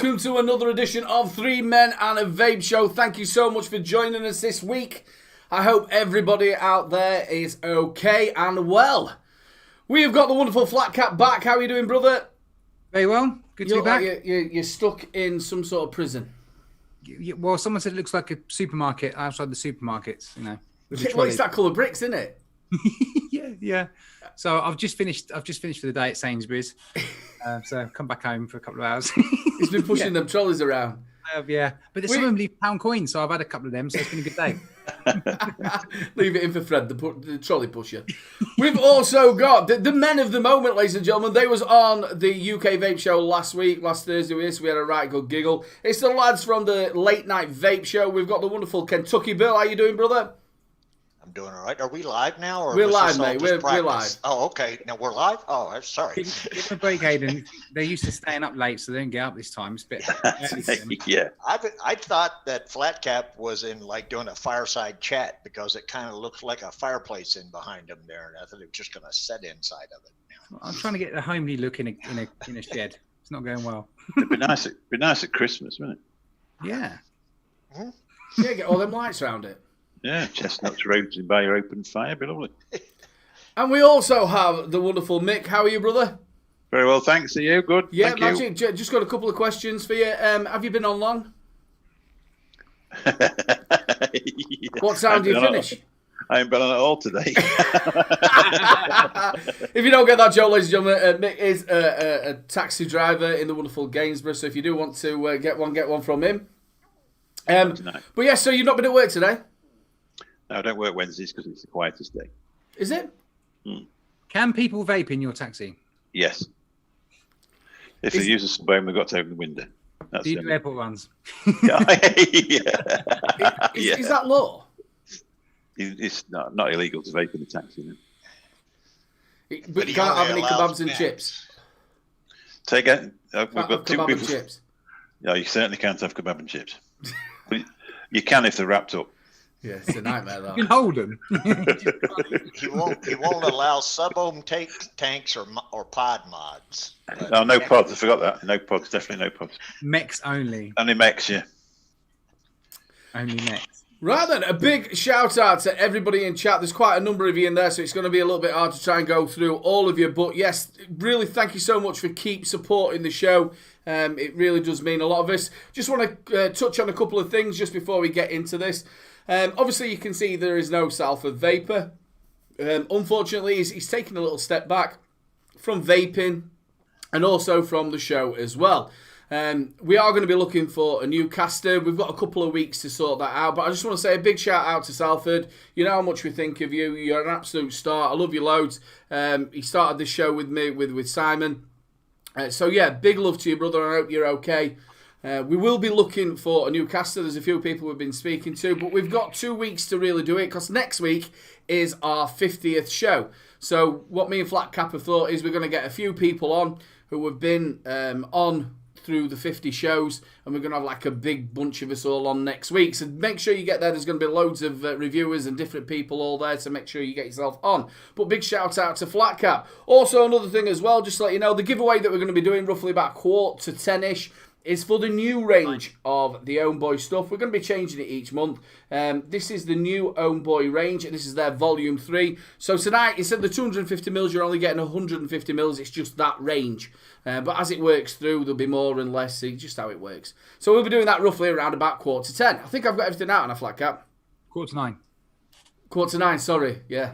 welcome to another edition of Three Men and a Vape Show. Thank you so much for joining us this week. I hope everybody out there is okay and well. We have got the wonderful Flat Cap back. How are you doing, brother? Very well. Good to be back. Like you're stuck in some sort of prison. Well, someone said it looks like a supermarket outside the supermarkets, you know. Well, it's that colour bricks, isn't it? yeah. So I've just finished for the day at Sainsbury's. So I've come back home for a couple of hours. He's been pushing them trolleys around. I have, yeah. But some of them leave pound coins, so I've had a couple of them, so it's been a good day. Leave it in for Fred, the trolley pusher. We've also got the men of the moment, ladies and gentlemen. They was on the UK Vape Show last Thursday with us. We had a right good giggle. It's the lads from the Late Night Vape Show. We've got the wonderful Kentucky Bill. How you doing, brother? I'm doing all right. Are we live now? Or we're live, mate. We're live. Oh, okay. Now we're live? Oh, I'm sorry. Give them a break, Aidan. They're used to staying up late, so they don't get up this time. It's a bit... Yeah. I thought that Flat Cap was in like doing a fireside chat because it kind of looks like a fireplace in behind him there. And I thought it was just going to set inside of it now. I'm trying to get a homely look in a shed. It's not going well. It'd be nice at Christmas, wouldn't it? Yeah. Mm-hmm. Yeah, get all them lights around it. Yeah, chestnuts roasted by your open fire, be lovely. And we also have the wonderful Mick. How are you, brother? Very well, thanks. Are you good? Yeah, Thank magic. You. Just got a couple of questions for you. Have you been on long? Yeah. What time do you finish? I haven't been on at all today. If you don't get that joke, ladies and gentlemen, Mick is a taxi driver in the wonderful Gainsborough. So if you do want to get one from him. But yeah, so you've not been at work today? No, I don't work Wednesdays because it's the quietest day. Is it? Can people vape in your taxi? Yes. If they use a suburban, they've got to open the window. That's do you do airport runs? Yeah. Is that law? It's not illegal to vape in a taxi. No. But you can't have any kebabs and chips? Say again? We've got two kebab people. And chips? No, you certainly can't have kebab and chips. You can if they're wrapped up. Yeah, it's a nightmare, that. You can hold them. He won't allow sub-ohm tanks or pod mods. No, no pods. I forgot that. No pods. Definitely no pods. Mex only. Only Mex, yeah. Only Mex. Right then, a big shout out to everybody in chat. There's quite a number of you in there, so it's going to be a little bit hard to try and go through all of you. But yes, really thank you so much for keep supporting the show. It really does mean a lot of us. Just want to touch on a couple of things just before we get into this. Obviously, you can see there is no Salford Vapor. Unfortunately, he's taken a little step back from vaping and also from the show as well. We are going to be looking for a new caster. We've got a couple of weeks to sort that out, but I just want to say a big shout out to Salford. You know how much we think of you. You're an absolute star. I love you loads. He started this show with me, with Simon. So yeah, big love to you, brother. I hope you're okay. We will be looking for a new caster. There's a few people we've been speaking to, but we've got 2 weeks to really do it because next week is our 50th show. So what me and Flat Cap have thought is we're going to get a few people on who have been on through the 50 shows, and we're going to have like a big bunch of us all on next week. So make sure you get there. There's going to be loads of reviewers and different people all there, so make sure you get yourself on. But big shout out to Flat Cap. Also another thing as well, just to let you know, the giveaway that we're going to be doing roughly about 9:45 is for the new range of the Own Boy stuff. We're going to be changing it each month. This is the new Own Boy range, and this is their volume 3. So tonight, instead of the 250 mils, you're only getting 150 mils. It's just that range. But as it works through, there'll be more and less. See just how it works. So we'll be doing that roughly around about 9:45. I think I've got everything out on a Flat Cap. 9:45. 9:45, sorry. Yeah.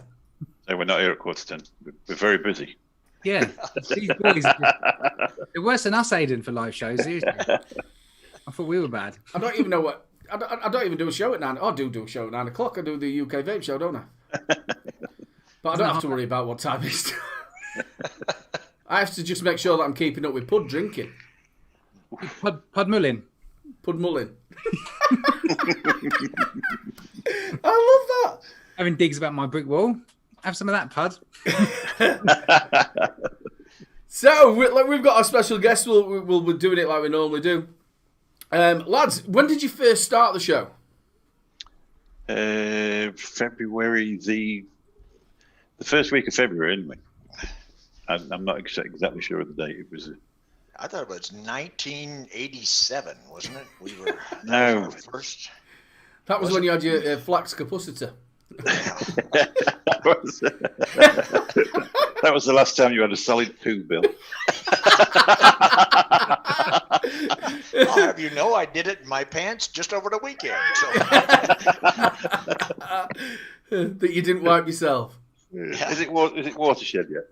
No, we're not here at 9:45. We're very busy. Yeah, these boys, they're worse than us, Aidan, for live shows. Seriously. I thought we were bad. I don't even know what. I don't even do a show at 9. I do a show at 9 o'clock. I do the UK Vape Show, don't I? But I don't have to worry about what time it is. I have to just make sure that I'm keeping up with pud drinking. Pud mulling. Pud mulling. I love that. Having digs about my brick wall. Have some of that, Pud. So, we've got our special guest. We'll be doing it like we normally do. Lads, when did you first start the show? February, the first week of February, anyway. I'm not exactly sure of the date. It was I thought it was 1987, wasn't it? We were No. our first. That was when you had your flax capacitor. That was the last time you had a solid poo, Bill. I'll have you know, I did it in my pants just over the weekend. So. That you didn't wipe yourself. Yeah. Is it watershed yet?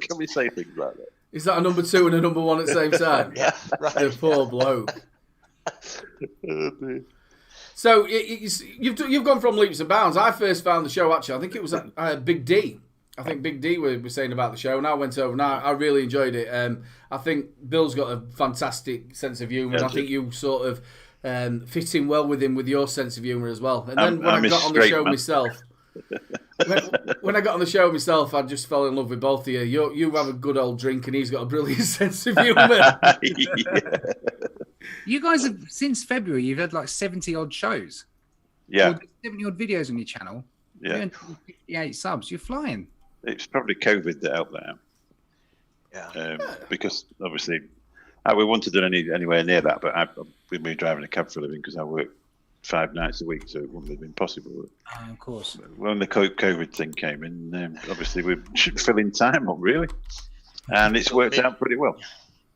Can we say things like that? Is that a number 2 and a number 1 at the same time? Yeah, right. The poor bloke. Oh, dear. So you've gone from leaps and bounds. I first found the show, actually, I think it was at Big D. I think Big D was saying about the show, and I went over and I really enjoyed it. I think Bill's got a fantastic sense of humour, and I think you sort of fit in well with him with your sense of humour as well. And then when I got on the show myself, when I got on the show myself, I just fell in love with both of you. You have a good old drink, and he's got a brilliant sense of humour. Yeah. You guys have, since February, you've had like 70 odd shows. Yeah. 70 odd videos on your channel. Yeah. 58 subs. You're flying. It's probably COVID that helped that out. Yeah. Because obviously, we wanted to do anywhere near that, but we've been driving a cab for a living because I work 5 nights a week, so it wouldn't have been possible. Of course. When the COVID thing came in, obviously we should fill in time up, really. And it's worked out pretty well.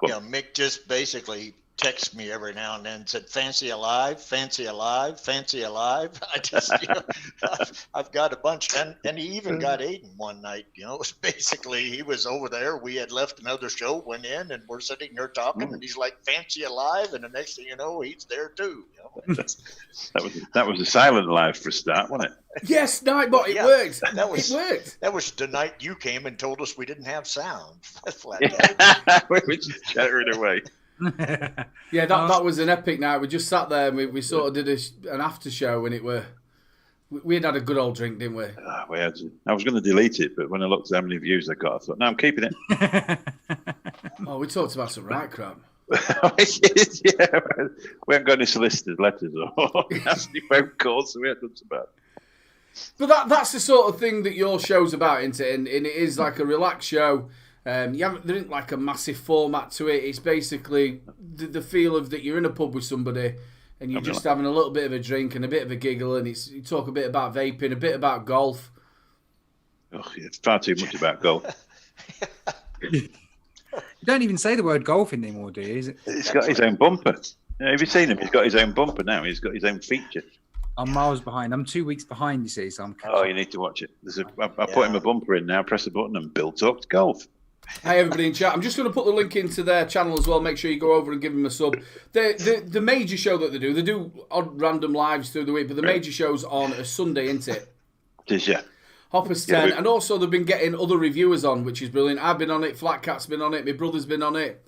Yeah, Mick just basically texts me every now and then and said, fancy alive, fancy alive, fancy alive. I just, I've got a bunch. And he even got Aiden one night, it was basically, he was over there. We had left another show, went in, and we're sitting there talking, and he's like, fancy alive. And the next thing you know, he's there too. That was a silent live for a start, wasn't it? Yes, Nightbot, it worked. It worked. That was the night you came and told us we didn't have sound. We were just chattering away. Yeah, that was an epic night. We just sat there and we sort of did an after show, and we had a good old drink, didn't we? I was going to delete it, but when I looked at how many views I got, I thought, no, I'm keeping it. Oh, we talked about some right crap. Yeah, we haven't got any solicited letters or nasty phone calls, so we haven't done so bad. But that's the sort of thing that your show's about, isn't it? And it is like a relaxed show. There isn't like a massive format to it. It's basically the feel of that you're in a pub with somebody and you're just having a little bit of a drink and a bit of a giggle, and you talk a bit about vaping, a bit about golf. Oh, yeah, it's far too much about golf. You don't even say the word golf anymore, do you? He's got his own bumper. Have you seen him? He's got his own bumper now. He's got his own feature. I'm miles behind. I'm 2 weeks behind, you see, so I'm catching. Oh, you need to watch it. I put him a bumper in now, press a button, and Bill talks golf. Hi everybody in chat. I'm just going to put the link into their channel as well. Make sure you go over and give them a sub. The major show that they do odd random lives through the week, but the major show's on a Sunday, isn't it? It is, yeah. Hoppers 10, and also they've been getting other reviewers on, which is brilliant. I've been on it, Flat Cat's been on it, my brother's been on it.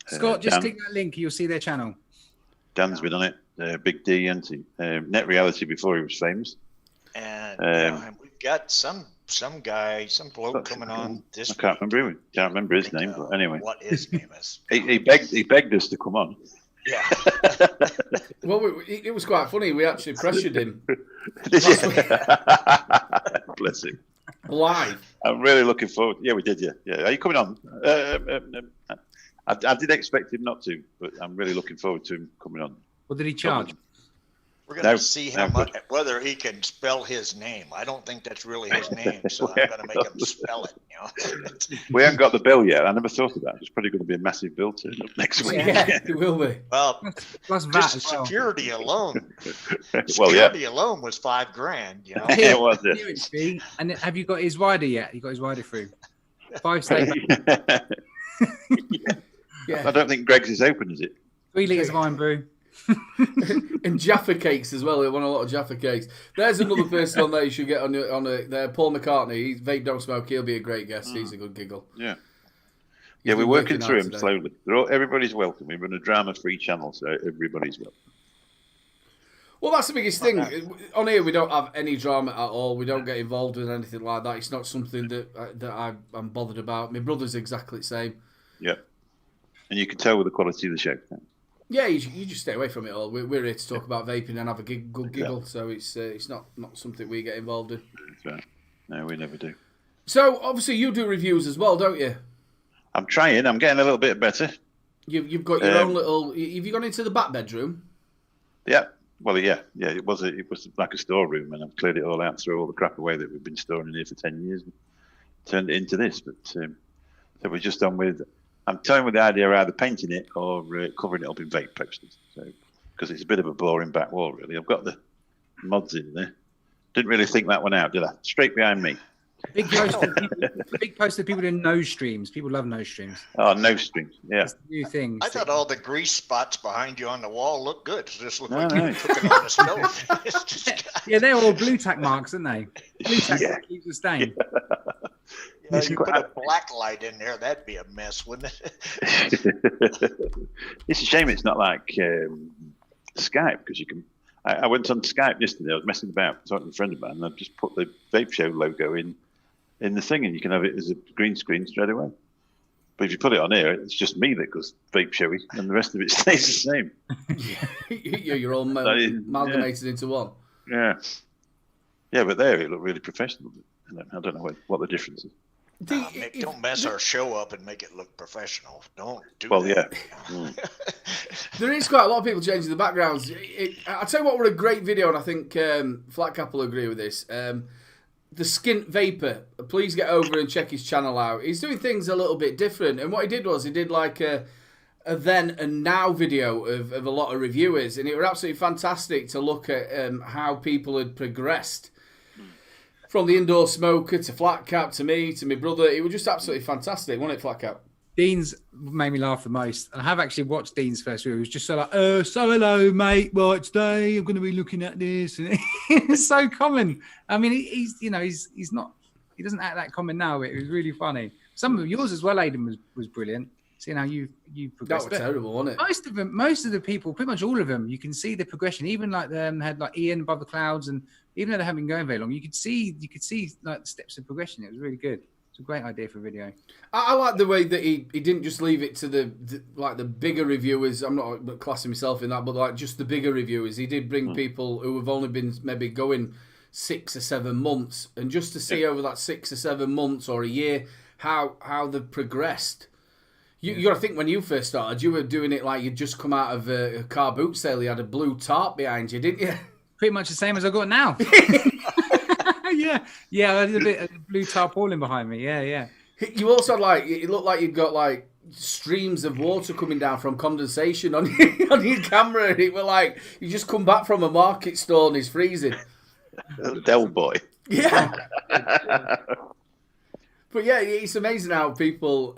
Scott, just click that link, you'll see their channel. Dan's been on it, Big D, and Net Reality before he was famous. And we've got some bloke coming on this I can't remember his name, but anyway. What his name is. He begged us to come on. Yeah. Well, it was quite funny. We actually pressured him. Bless him. Live. I'm really looking forward. Yeah, we did. Yeah. Are you coming on? I did expect him not to, but I'm really looking forward to him coming on. What did he charge? We're going to see whether he can spell his name. I don't think that's really his name, so I'm going to make him spell it. We haven't got the bill yet. I never thought of that. It's probably going to be a massive bill turn up next week. Yeah, it will be. Well, plus VAT just as well. security alone. Well, yeah. Security alone was $5,000. Yeah, it was it. And have you got his rider yet? You got his rider through? 5 stay Yeah. I don't think Greg's is open, is it? 3 litres of iron brew. And Jaffa cakes as well. They want a lot of Jaffa cakes. There's another person on there you should get on there. Paul McCartney. He's Vape Don't Smoke. He'll be a great guest. He's a good giggle. Yeah. Yeah, we're working through him slowly. Everybody's welcome. We run a drama-free channel, so everybody's welcome. Well, that's the biggest thing. On here, we don't have any drama at all. We don't get involved in anything like that. It's not something that I'm bothered about. My brother's exactly the same. Yeah. And you can tell with the quality of the show. Yeah, you just stay away from it all. We're here to talk about vaping and have a good giggle, so it's not something we get involved in. That's right. No, we never do. So, obviously, you do reviews as well, don't you? I'm trying. I'm getting a little bit better. You've got your own little. Have you gone into the back bedroom? Yeah. Well, yeah. It was like a storeroom, and I've cleared it all out, threw all the crap away that we've been storing in here for 10 years, and turned it into this. But so we're just done with. I'm toying with the idea of either painting it or covering it up in vape posters. So because it's a bit of a boring back wall, really. I've got the mods in there. Didn't really think that one out, did I? Straight behind me. Big poster of people doing nose streams. People love nose streams. Oh, nose streams. Yeah. That's the new thing. I thought all the grease spots behind you on the wall looked good. It just looked like you were cooking on the stove. Yeah, they're all blue tack marks, aren't they? Blue tack keeps the stain. Yeah, you put a black light in there, that'd be a mess, wouldn't it? It's a shame it's not like Skype, because you can. I went on Skype yesterday. I was messing about talking to a friend of mine, and I've just put the Vape Show logo in the thing, and you can have it as a green screen straight away. But if you put it on here, it's just me that goes Vape Showy, and the rest of it stays the same. You're all amalgamated into one. Yeah. Yeah, but there it looked really professional. I don't know what the difference is. Mick, don't mess our show up and make it look professional. Don't do that. Yeah. There is quite a lot of people changing the backgrounds. I'll tell you what, were a great video, and I think Flat Cap will agree with this. The Skint Vapor, please get over and check his channel out. He's doing things a little bit different, and what he did was he did like a then and now video of a lot of reviewers, and it was absolutely fantastic to look at how people had progressed. From the indoor smoker to Flat Cap to me to my brother, it was just absolutely fantastic, wasn't it, Flat Cap? Dean's made me laugh the most. And I have actually watched Dean's first video. It was just so like, so hello, mate. Right, today I'm going to be looking at this. And it's so common. I mean, he's not, he doesn't act that common now, but it was really funny. Some of yours as well, Aidan, was brilliant. Seeing how you progressed. That was terrible, wasn't it? Most of the people, pretty much all of them, you can see the progression. Even like had like Ian above the clouds, and even though they haven't been going very long, you could see like the steps of progression. It was really good. It's a great idea for a video. I like the way that he didn't just leave it to the bigger reviewers. I'm not classing myself in that, but like just the bigger reviewers. He did bring people who have only been maybe going 6 or 7 months, and just to see over that 6 or 7 months or a year how they've progressed. You got to think, when you first started, you were doing it like you'd just come out of a car boot sale. You had a blue tarp behind you, didn't you? Pretty much the same as I got now. Yeah. I had a bit of blue tarpaulin behind me. Yeah. You also had it looked like you'd got like streams of water coming down from condensation on your camera, and it were like you just come back from a market store and it's freezing. Del boy. Yeah. But yeah, it's amazing how people.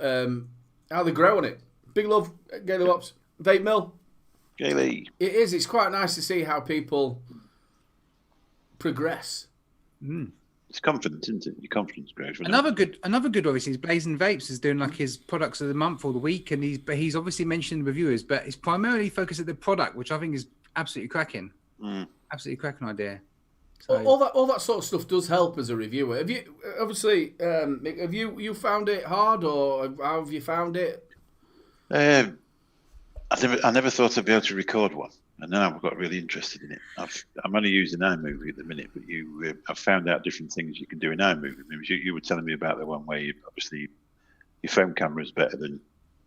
How they grow on it. Big love, Gaily Wops. Vape Mill. Gaily. It is. It's quite nice to see how people progress. It's confidence, isn't it? Your confidence grows. Another good obviously is Blazing Vapes is doing like his products of the month or the week, and he's obviously mentioned reviewers, but he's primarily focused at the product, which I think is absolutely cracking. Absolutely cracking idea. So, all that sort of stuff does help as a reviewer. Have you obviously have you found it hard, or how have you found it? I never thought I'd be able to record one, and now I've got really interested in it. I'm only using iMovie at the minute, but I've found out different things you can do in iMovie. You were telling me about the one where obviously your phone camera is better than,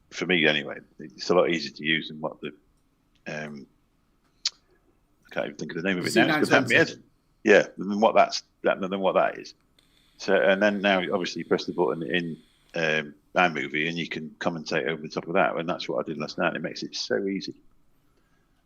for me anyway. It's a lot easier to use than what the I can't even think of the name of it now. Yeah, than what that is. So, and then now obviously you press the button in iMovie and you can commentate over the top of that, and that's what I did last night. It makes it so easy.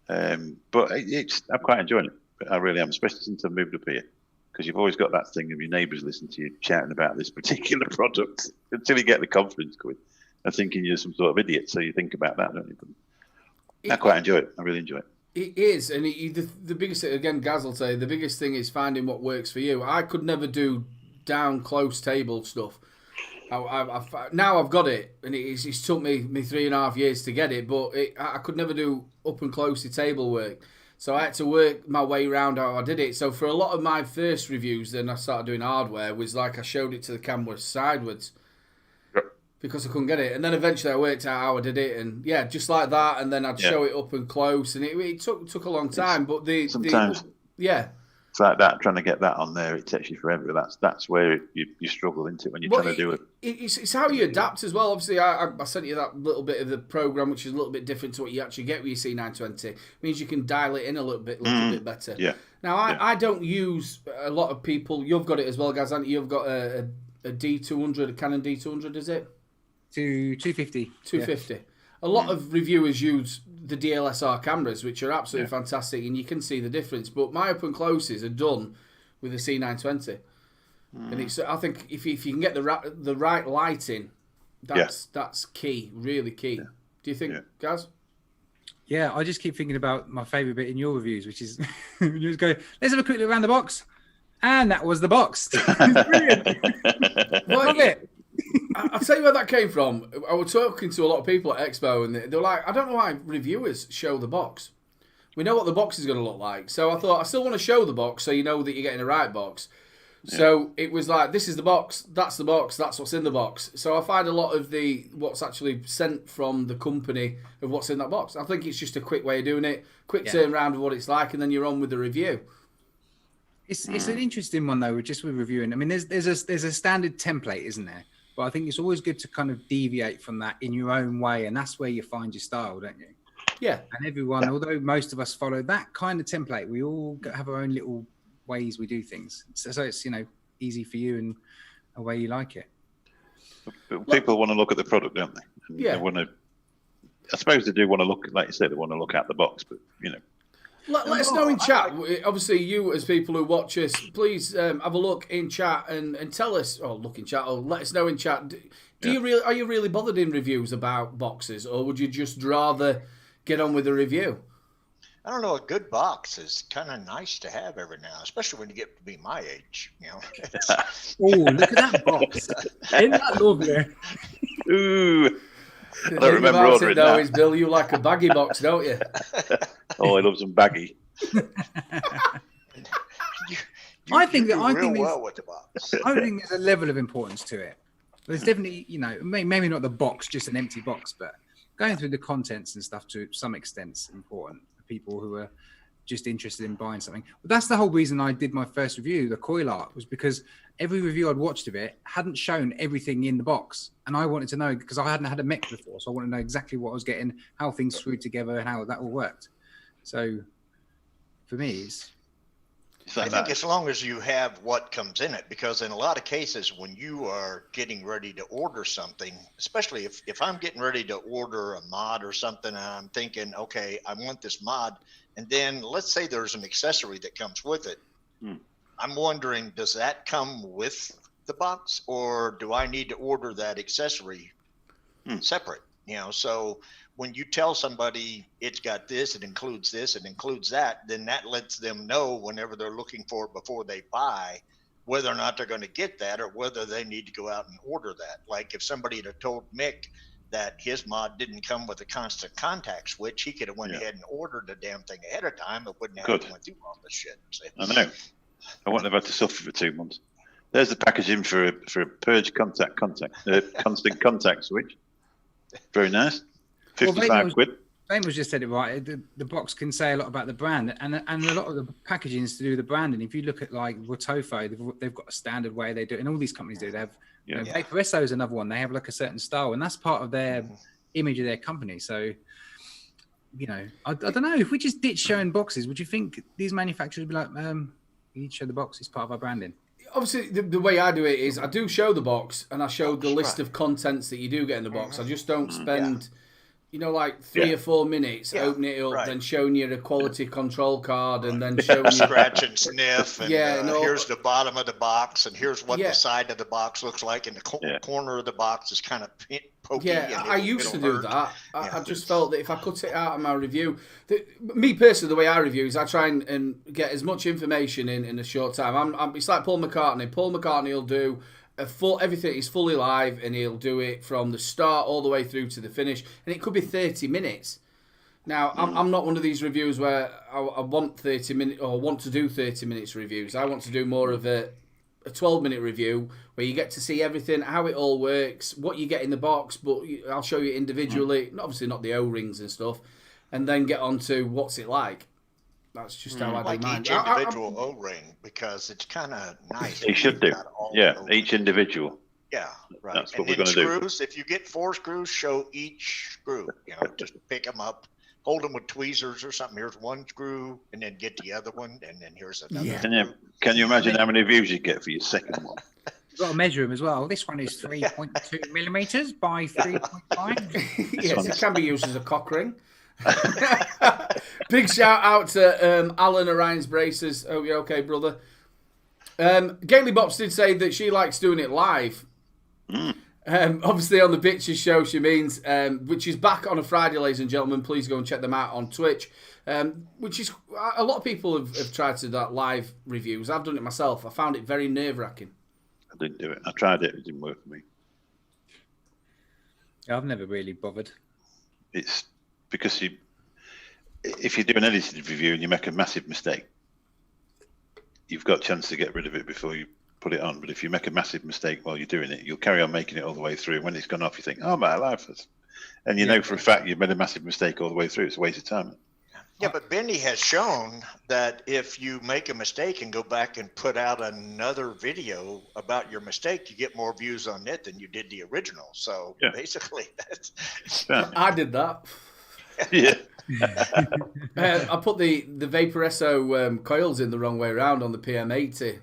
But I'm quite enjoying it. I really am, especially since I've moved up here, because you've always got that thing of your neighbours listening to you chatting about this particular product until you get the confidence going and thinking you're some sort of idiot. So you think about that, don't you? But I quite enjoy it. I really enjoy it. It is, and the biggest thing, again, Gaz will say, the biggest thing is finding what works for you. I could never do down close table stuff. Now I've got it, and it's took me 3.5 years to get it, but I could never do up and close to table work. So I had to work my way around how I did it. So for a lot of my first reviews, then I started doing hardware, was like I showed it to the camera sideways. Because I couldn't get it, and then eventually I worked out how I did it, and yeah, just like that, and then I'd show it up and close, and it took a long time. But It's like that, trying to get that on there, it takes you forever. That's where you struggle into it when you're trying to do it. It's how you adapt as well. Obviously, I sent you that little bit of the program, which is a little bit different to what you actually get with your C920. It means you can dial it in a little bit better. Yeah. Now, I don't use a lot of people. You've got it as well, guys, haven't you? You've got a D200, a Canon D200, is it? 250. 250. Yeah. A lot of reviewers use the DLSR cameras, which are absolutely fantastic, and you can see the difference. But my up and closes are done with the C920, and it's. I think if you can get the right lighting, that's key, really key. Yeah. Do you think, guys? Yeah, I just keep thinking about my favourite bit in your reviews, which is you just go, let's have a quick look around the box, and that was the box. It's brilliant. Love it. I'll tell you where that came from. I was talking to a lot of people at Expo, and they were like, I don't know why reviewers show the box. We know what the box is going to look like. So I thought, I still want to show the box so you know that you're getting the right box. Yeah. So it was like, this is the box, that's what's in the box. So I find a lot of what's actually sent from the company of what's in that box. I think it's just a quick way of doing it, quick turnaround of what it's like, and then you're on with the review. It's an interesting one, though, just with reviewing. I mean, there's a standard template, isn't there? But I think it's always good to kind of deviate from that in your own way, and that's where you find your style, don't you? Yeah. And everyone, although most of us follow that kind of template, we all have our own little ways we do things. So it's, easy for you and a way you like it. But people want to look at the product, don't they? And they want to. I suppose they do want to look, like you said, they want to look at the box, but Let us know in chat. Obviously, you as people who watch us, please have a look in chat and tell us, or look in chat, or let us know in chat. Are you really bothered in reviews about boxes, or would you just rather get on with a review? I don't know. A good box is kind of nice to have every now, especially when you get to be my age. Oh, look at that box! Isn't that lovely? Ooh. I don't remember ordering that. Is Bill, you like a baggy box, don't you? Oh, I love some baggy. I think there's a level of importance to it. There's definitely, maybe not the box, just an empty box, but going through the contents and stuff to some extent is important for people who are just interested in buying something. But that's the whole reason I did my first review, the coil art, was because every review I'd watched of it hadn't shown everything in the box. And I wanted to know, because I hadn't had a mech before, so I wanted to know exactly what I was getting, how things screwed together and how that all worked. So for me, I think as long as you have what comes in it, because in a lot of cases when you are getting ready to order something, especially if I'm getting ready to order a mod or something and I'm thinking, okay, I want this mod, and then let's say there's an accessory that comes with it. I'm wondering, does that come with the box, or do I need to order that accessory separate? So when you tell somebody it's got this, it includes this, it includes that, then that lets them know whenever they're looking for it before they buy, whether or not they're going to get that or whether they need to go out and order that. Like if somebody had told Mick that his mod didn't come with a constant contact switch, he could have went ahead and ordered the damn thing ahead of time. It wouldn't have to went through all this shit. I know. I wouldn't have had to suffer for 2 months. There's the packaging for a purge constant contact switch. Very nice. 55 quid. Vape just said it right. The box can say a lot about the brand, and a lot of the packaging is to do with the branding. If you look at like Rotofo, they've got a standard way they do it, and all these companies do. They have Vaporesso is another one. They have like a certain style, and that's part of their image of their company. So, I don't know. If we just ditch showing boxes, would you think these manufacturers would be like, you need to show the box? It's part of our branding. Obviously, the way I do it is I do show the box, and I show the list of contents that you do get in the box. I just don't spend... like 3 or 4 minutes opening it up, then showing you the quality control card, and then showing you scratch and sniff, and here's the bottom of the box, and here's what the side of the box looks like, and the corner of the box is kind of pokey. Yeah, I used to do that. I just felt that if I cut it out of my review, me personally, the way I review is I try and get as much information in a short time. It's like Paul McCartney. Paul McCartney will do everything is fully live, and he'll do it from the start all the way through to the finish, and it could be 30 minutes. Now, I'm not one of these reviewers where I want 30 minutes or want to do 30 minutes reviews. I want to do more of a 12-minute review where you get to see everything, how it all works, what you get in the box, but I'll show you individually, obviously not the O-rings and stuff, and then get on to what's it like. That's just how I like do mine. each individual O-ring, because it's kind of nice. They should do. Yeah, each individual. Yeah, right. That's And what we're then going to do. screws, if you get 4 screws, show each screw. Just pick them up, hold them with tweezers or something. Here's one screw, and then get the other one, and then here's another screw. Can you imagine how many views you get for your second one? You've got to measure them as well. This one is 3.2 millimeters by 3.5. Yes, it can be used as a cock ring. Big shout out to Alan Orion's braces. Oh, you're okay, brother. Gately Bops did say that she likes doing it live. Obviously on the Bitches show, she means, which is back on a Friday, ladies and gentlemen. Please go and check them out on Twitch. Which is, a lot of people have tried to do that live reviews. I've done it myself. I found it very nerve-wracking. I didn't do it. I tried it. It didn't work for me. I've never really bothered. It's because if you do an edited review and you make a massive mistake, you've got a chance to get rid of it before you put it on. But if you make a massive mistake while you're doing it, you'll carry on making it all the way through. When it's gone off, you think, oh, my life is... And you know for a fact you've made a massive mistake all the way through. It's a waste of time. Yeah, but Benny has shown that if you make a mistake and go back and put out another video about your mistake, you get more views on it than you did the original. So basically, that's... I did that. Yeah. I put the Vaporesso coils in the wrong way around on the PM80.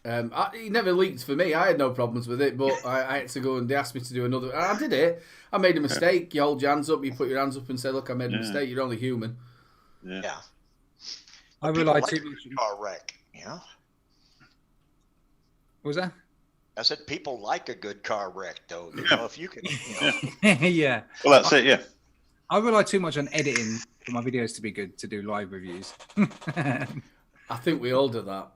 It never leaked for me. I had no problems with it, but I had to go and they asked me to do another. And I did it. I made a mistake. You hold your hands up, you put your hands up and say, look, I made a mistake. You're only human. Yeah. I rely too much. much. Car wreck, What was that? I said people like a good car wreck, though. If you can, Yeah. Well, that's it, yeah. I rely too much on editing for my videos to be good to do live reviews. I think we all do that.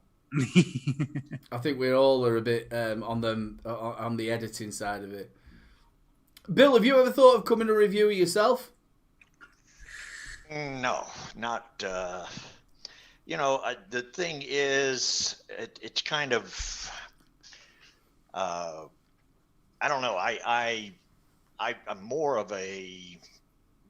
I think we all are a bit on the editing side of it. Bill, have you ever thought of coming to review it yourself? No, not. The thing is, it's kind of. I don't know. I'm more of a.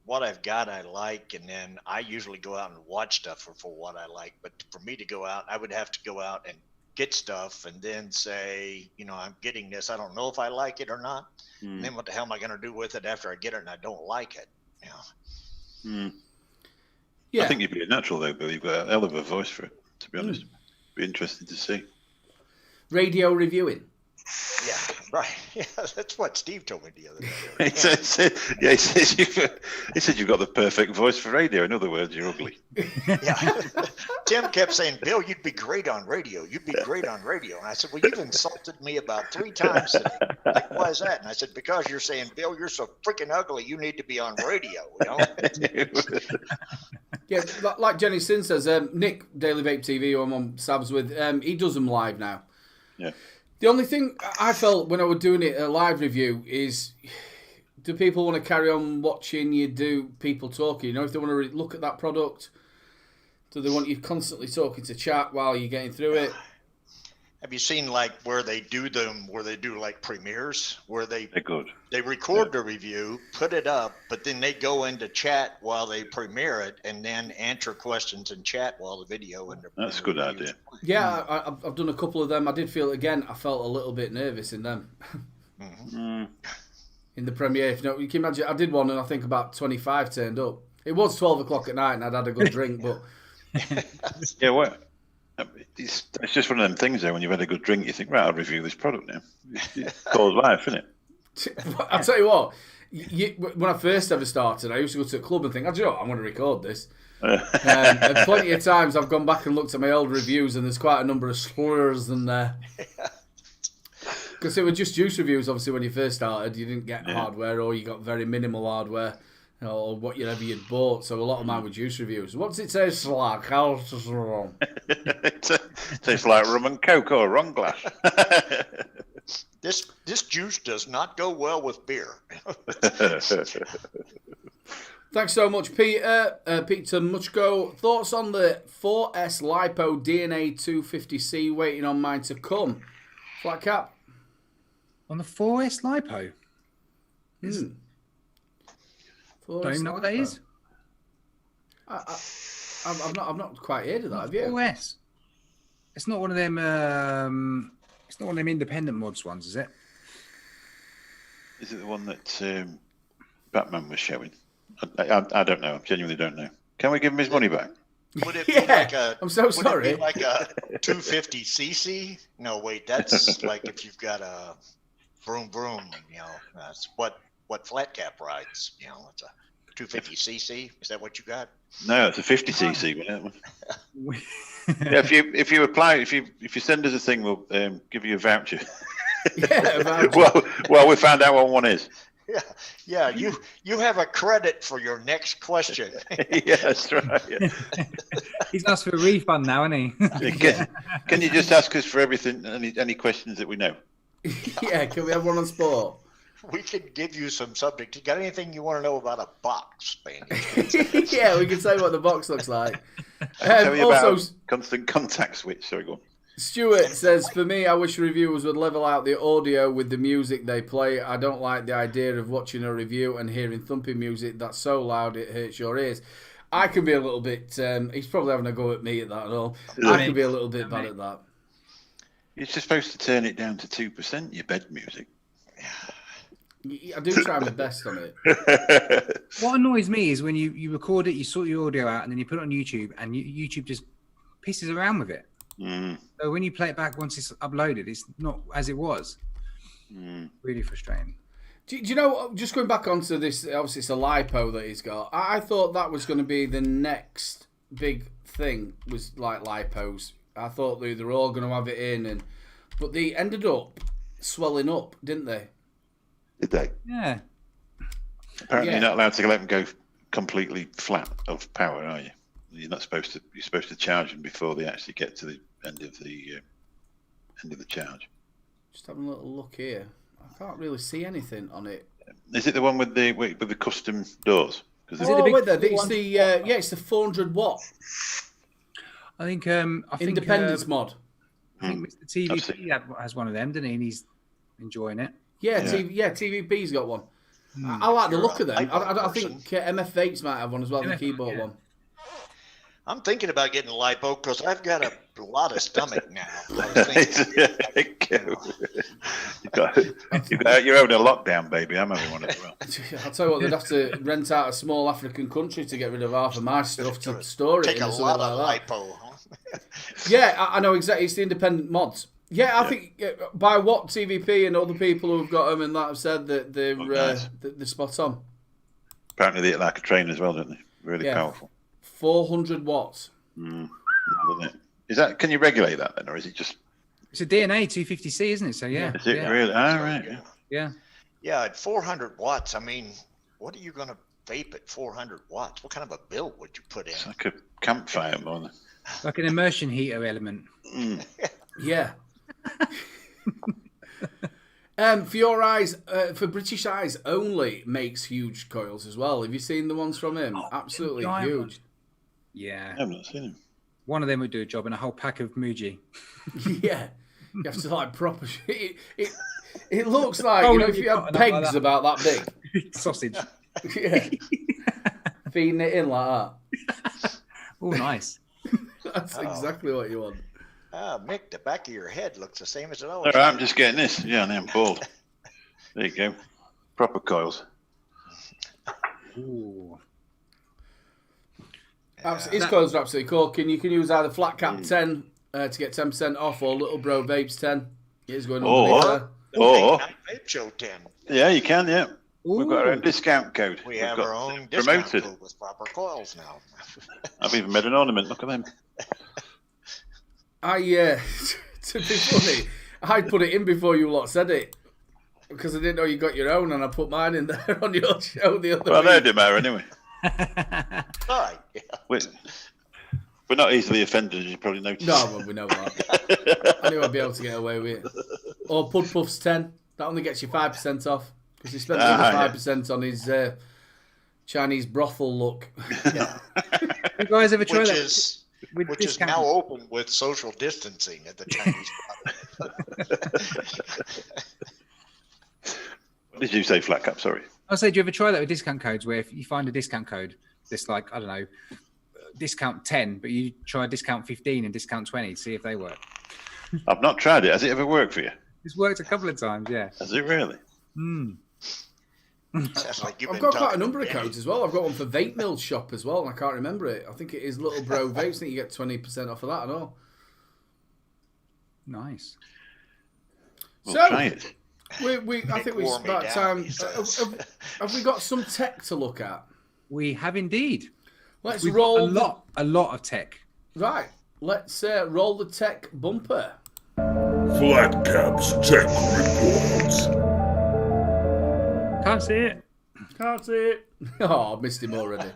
What I've got, I like, and then I usually go out and watch stuff for what I like. But for me to go out, I would have to go out and get stuff, and then say, I'm getting this. I don't know if I like it or not. And then what the hell am I going to do with it after I get it and I don't like it? Yeah. I think you'd be a natural though, Bill. You've got a hell of a voice for it, to be honest. Be interesting to see. Radio reviewing. Yeah, right. Yeah, that's what Steve told me the other day. He said you've got the perfect voice for radio. In other words, you're ugly. Yeah. Tim kept saying, Bill, you'd be great on radio. You'd be great on radio. And I said, well, you've insulted me about 3 times today. Like, why is that? And I said, because you're saying, Bill, you're so freaking ugly. You need to be on radio. Yeah, like Jenny Sin says, Nick, Daily Vape TV, who I'm on Sabs with, he does them live now. Yeah. The only thing I felt when I was doing it, a live review, is do people want to carry on watching you do people talking? If they want to look at that product, do they want you constantly talking to chat while you're getting through it? Have you seen where they do premieres where they're good. They record the review, put it up, but then they go into chat while they premiere it and then answer questions in chat while the video and that's a good idea. Yeah, I've done a couple of them. I did feel I felt a little bit nervous in them. In the premiere, you can imagine, I did one and I think about 25 turned up. It was 12 o'clock at night and I'd had a good drink, but yeah, well, it's just one of them things there. When you've had a good drink, you think, right, I'll review this product now. It's called life, isn't it? I'll tell you what. When I first ever started, I used to go to a club and think, I'm going to record this. And plenty of times I've gone back and looked at my old reviews, and there's quite a number of slurs in there. Because they were just juice reviews. Obviously, when you first started, you didn't get hardware, or you got very minimal hardware, or whatever you'd bought. So a lot of mine were juice reviews. What does it taste like? It tastes like rum and coke or rum glass. This juice does not go well with beer. Thanks so much, Peter. Peter Muchko. Thoughts on the 4S Lipo DNA 250C waiting on mine to come? Flat cap. On the 4S Lipo? Don't even know what that is. I've not quite heard of that. Have you? OS. It's not one of them. It's not one of them independent mods ones, is it? Is it the one that Batman was showing? I don't know. I genuinely don't know. Can we give him his money back? Would it be Yeah, like a? I'm so sorry. Would it be like a 250cc? No, wait. That's like if you've got a vroom vroom. You know, that's what flat cap rides. You know, it's a 250cc. Is that what you got? No, it's a 50cc. Yeah, if you send us a thing, we'll give you a voucher. Yeah, a voucher. well, we found out what one is. Yeah. You have a credit for your next question. Yeah, that's right. Yeah. He's asked for a refund now, isn't he? Can you just ask us for everything? Any questions that we know? Yeah, can we have one on sport? We can give you some subject. You got anything you want to know about a box, man? Yeah, we can say what the box looks like. Tell you Also, about constant contact switch. Sorry, go on. Stuart says, for me, I wish reviewers would level out the audio with the music they play. I don't like the idea of watching a review and hearing thumping music that's so loud it hurts your ears. I can be a little bit... he's probably having a go at me at that and all. I can be a little bit bad at that. You're just supposed to turn it down to 2%, your bed music. I do try my best on it. What annoys me is when you record it, you sort your audio out, and then you put it on YouTube, and YouTube just pisses around with it. Mm. So when you play it back once it's uploaded, it's not as it was. Really frustrating. Do you know, just going back onto this, obviously it's a lipo that he's got. I thought that was going to be the next big thing, was like lipos. I thought they were all going to have it in, but they ended up swelling up, didn't they? Did they? Yeah. Apparently, Yeah. you're not allowed to let them go completely flat of power, are you? You're not supposed to. You're supposed to charge them before they actually get to the end of the charge. Just having a little look here. I can't really see anything on it. Is it the one with the custom doors? Is it the Oh, big wait there. It's one? the it's the 400 watt I think independence mod. I think Mr. TVP has one of them, didn't he? And he's enjoying it. Yeah, Yeah. TVP's got one. I like the look of them. You're a I think MF Vapes might have one as well, the MF, keyboard yeah. one. I'm thinking about getting lipo because I've got a lot of stomach now. I was thinking, You're having a lockdown, baby. I'm having one as well. I'll tell you what, they'd have to rent out a small African country to get rid of half of my stuff to store it take in a or lot something of like that. lipo. Huh? Yeah, I know exactly. It's the independent mods. Yeah, I think by what TVP and other people who've got them and that have said that they're nice. they're spot on. Apparently, they hit like a train as well, don't they? Really powerful. 400 watts. Doesn't it? Is that? Can you regulate that then, or is it just? It's a DNA 250C, isn't it? So yeah. Is it yeah. really? All right. Yeah. Yeah. Yeah, at 400 watts. I mean, what are you going to vape at 400 watts? What kind of a bill would you put in? It's like a campfire more than. Like an immersion heater element. Yeah. For your eyes, for British Eyes only makes huge coils as well. Have you seen the ones from him? Absolutely giant huge. ones. Yeah. I've not seen him. One of them would do a job in a whole pack of Muji. Yeah. You have to like proper. It looks like, you know, if you had pegs about that big. Sausage. Yeah. Feeding it in like that. Oh, nice. That's exactly what you want. Mick, the back of your head looks the same as it All always. right, I'm just getting this. Yeah, and I'm bald. There you go. Proper coils. Ooh. His coils are absolutely cool. You can use either flat cap 10 to get 10% off, or Little Bro Vapes 10. It is going underneath there. Or Vape Show 10. yeah, you can. Yeah, Ooh. we've got our own discount code. We We've have got our own promoted. discount code with proper coils now. I've even made an ornament. Look at them. To be funny, I put it in before you lot said it, because I didn't know you got your own, and I put mine in there on your show the other Well, week. they do matter anyway. All right. Yeah. We're not easily offended, as you probably noticed. No, well, we know that. I knew I'd be able to get away with it. Or Pud Puffs 10. That only gets you 5% off, because he spent the other 5% on his Chinese brothel look. Yeah. You guys ever try Which that? is With which is discount? now open with social distancing at the Chinese What did you say, Flat Cap? Sorry. I say, do you ever try that with discount codes, where if you find a discount code that's like, I don't know, discount 10, but you try discount 15 and discount 20, see if they work. I've not tried it. Has it ever worked for you? It's worked a couple of times, yeah. Has it really? Sounds like you've I've been got quite a talking number to of Benny. codes as well. I've got one for Vape Mill shop as well, and I can't remember it. I think it is Little Bro Vapes. I think you get 20% off of that and all. Nice. We'll So, try it. I think it's wore me about down, time. he says. Have we got some tech to look at? We have indeed. Let's We've roll got a lot of tech. Right. Let's roll the tech bumper. Flat Cap's Tech Reports. Can't see it. Can't see it. Oh, I missed him already.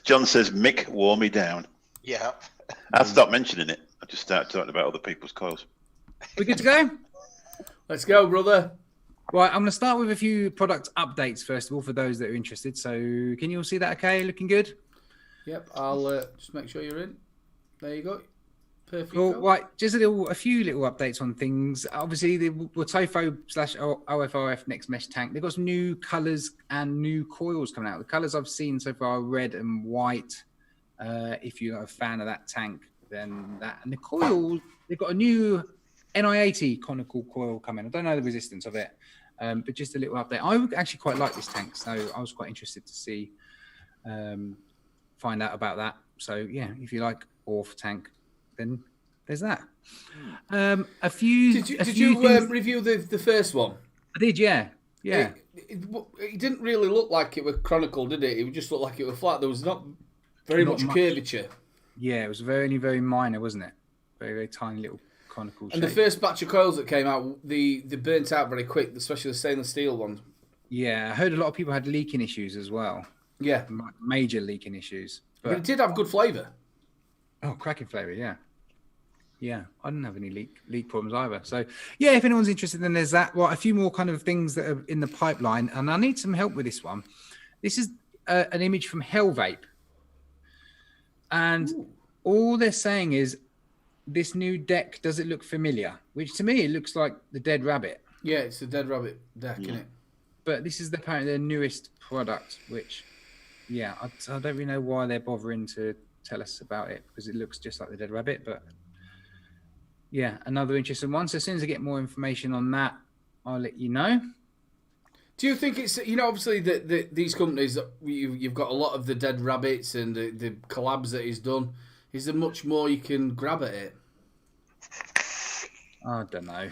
John says, Mick wore me down. Yeah. I stopped mentioning it. I just started talking about other people's coils. We good to go? Let's go, brother. Right, I'm going to start with a few product updates, first of all, for those that are interested. So can you all see that okay? Looking good? Yep, I'll just make sure you're in. There you go. Perfect. Cool. Right, just a few little updates on things. Obviously, the Tofo/OFRF Next Mesh tank, they've got some new colours and new coils coming out. The colours I've seen so far are red and white. If you're a fan of that tank, then that. And the coil, they've got a new NI80 conical coil coming. I don't know the resistance of it, but just a little update. I would actually quite like this tank, so I was quite interested to see, find out about that. So yeah, if you like ORF tank, then there's that. A few. Did you review the first one? I did, yeah. Yeah. It didn't really look like it was chronicle, did it? It just looked like it was flat. There was not very much curvature. Yeah, it was very minor, wasn't it? Very tiny little conical And shape. the first batch of coils that came out, they burnt out very quick, especially the stainless steel ones. Yeah, I heard a lot of people had leaking issues as well. Yeah. Major leaking issues. But it did have good flavour. Oh, cracking flavour, yeah. Yeah, I didn't have any leak problems either. So, yeah, if anyone's interested, then there's that. Well, a few more kind of things that are in the pipeline, and I need some help with this one. This is an image from Vape. And all they're saying is, this new deck, does it look familiar? Which to me, it looks like the Dead Rabbit. Yeah, it's the Dead Rabbit deck, isn't it? But this is apparently their newest product, which, yeah, I don't really know why they're bothering to tell us about it, because it looks just like the Dead Rabbit. But yeah, another interesting one. So as soon as I get more information on that, I'll let you know. Do you think it's, obviously these companies, you've got a lot of the Dead Rabbits and the collabs that he's done. Is there much more you can grab at it? I don't know.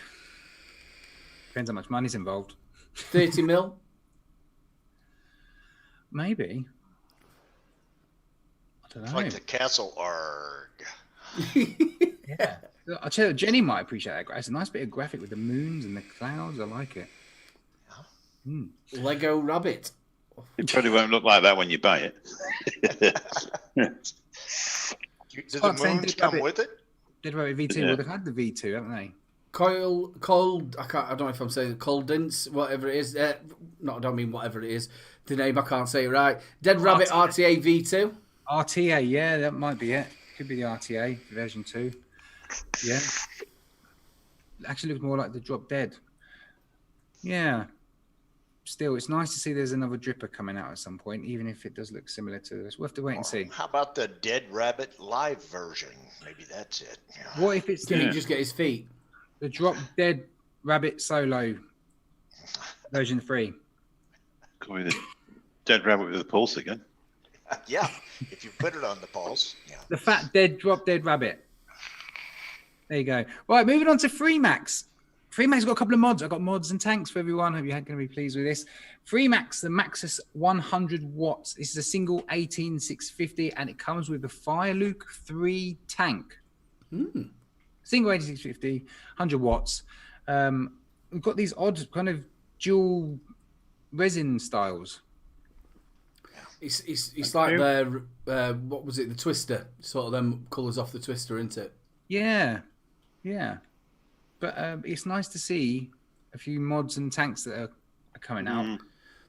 Depends how much money's involved. 30 mil? Maybe. I don't know. It's like the Castle Arg. Yeah. I'll tell you, Jenny might appreciate that. It's a nice bit of graphic with the moons and the clouds. I like it. Lego Rabbit. It probably won't look like that when you buy it. Do the moons come with it? Dead Rabbit V2. Yeah. Well, they've had the V2, haven't they? Cold. I don't know if I'm saying Coldince, whatever it is. No, I don't mean whatever it is. The name, I can't say it right. Dead Rabbit RTA V2. RTA, yeah, that might be it. Could be the RTA version 2. Yeah. It actually looks more like the Drop Dead. Yeah. Still, it's nice to see there's another dripper coming out at some point, even if it does look similar to this. We'll have to wait and see. How about the Dead Rabbit live version? Maybe that's it. Yeah. What if it's Can he just get his feet? the Drop Dead Rabbit Solo version 3? Call me the Dead Rabbit with a pulse again. Yeah, if you put it on the pulse. Yeah. The Fat Dead Drop Dead Rabbit. There you go. Right, moving on to FreeMax. FreeMax got a couple of mods. I've got mods and tanks for everyone. Hope you're going to be pleased with this. FreeMax, the Maxus 100 watts. This is a single 18650, and it comes with the Fireluke 3 tank. Single 18650, 100 watts. We've got these odd kind of dual resin styles. It's like their what was it? The Twister. Sort of them colours off the Twister, isn't it? Yeah. But it's nice to see a few mods and tanks that are coming out.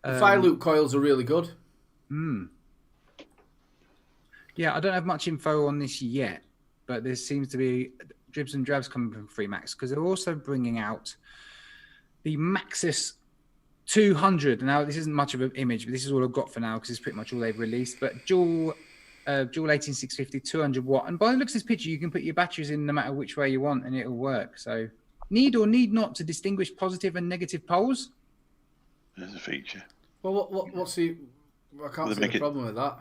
The Fireluke coils are really good. Yeah, I don't have much info on this yet, but there seems to be dribs and drabs coming from FreeMax, because they're also bringing out the Maxus 200. Now, this isn't much of an image, but this is all I've got for now because it's pretty much all they've released. But dual 18650, 200 watt. And by the looks of this picture, you can put your batteries in no matter which way you want and it'll work. So need or need not to distinguish positive and negative poles? There's a feature. Well, what's the... I can't see the problem with that.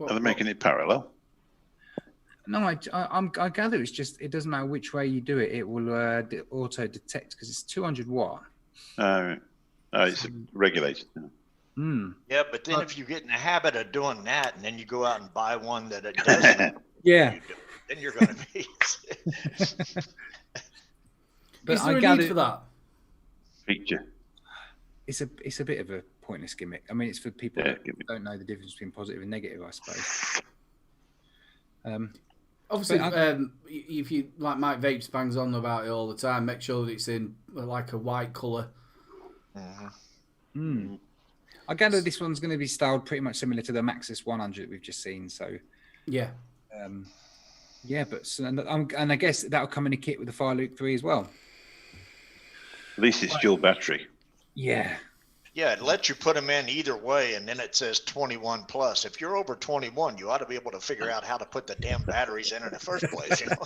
Are they making it parallel? No, I gather it's just, it doesn't matter which way you do it, it will auto detect because it's 200 watt. It's regulated. Yeah, but then if you get in the habit of doing that and then you go out and buy one that it doesn't, yeah, then you're going to be. But is there a need for that feature? It's a bit of a pointless gimmick. I mean, it's for people that don't know the difference between positive and negative, I suppose. Obviously, if you like Mike Vape bangs on about it all the time, make sure that it's in like a white colour. I gather this one's going to be styled pretty much similar to the Maxxis 100 we've just seen. So yeah, but and I guess that'll come in a kit with the Fire Luke 3 as well. At least it's dual battery. Yeah. Yeah, it lets you put them in either way, and then it says 21 plus. If you're over 21, you ought to be able to figure out how to put the damn batteries in the first place. You know?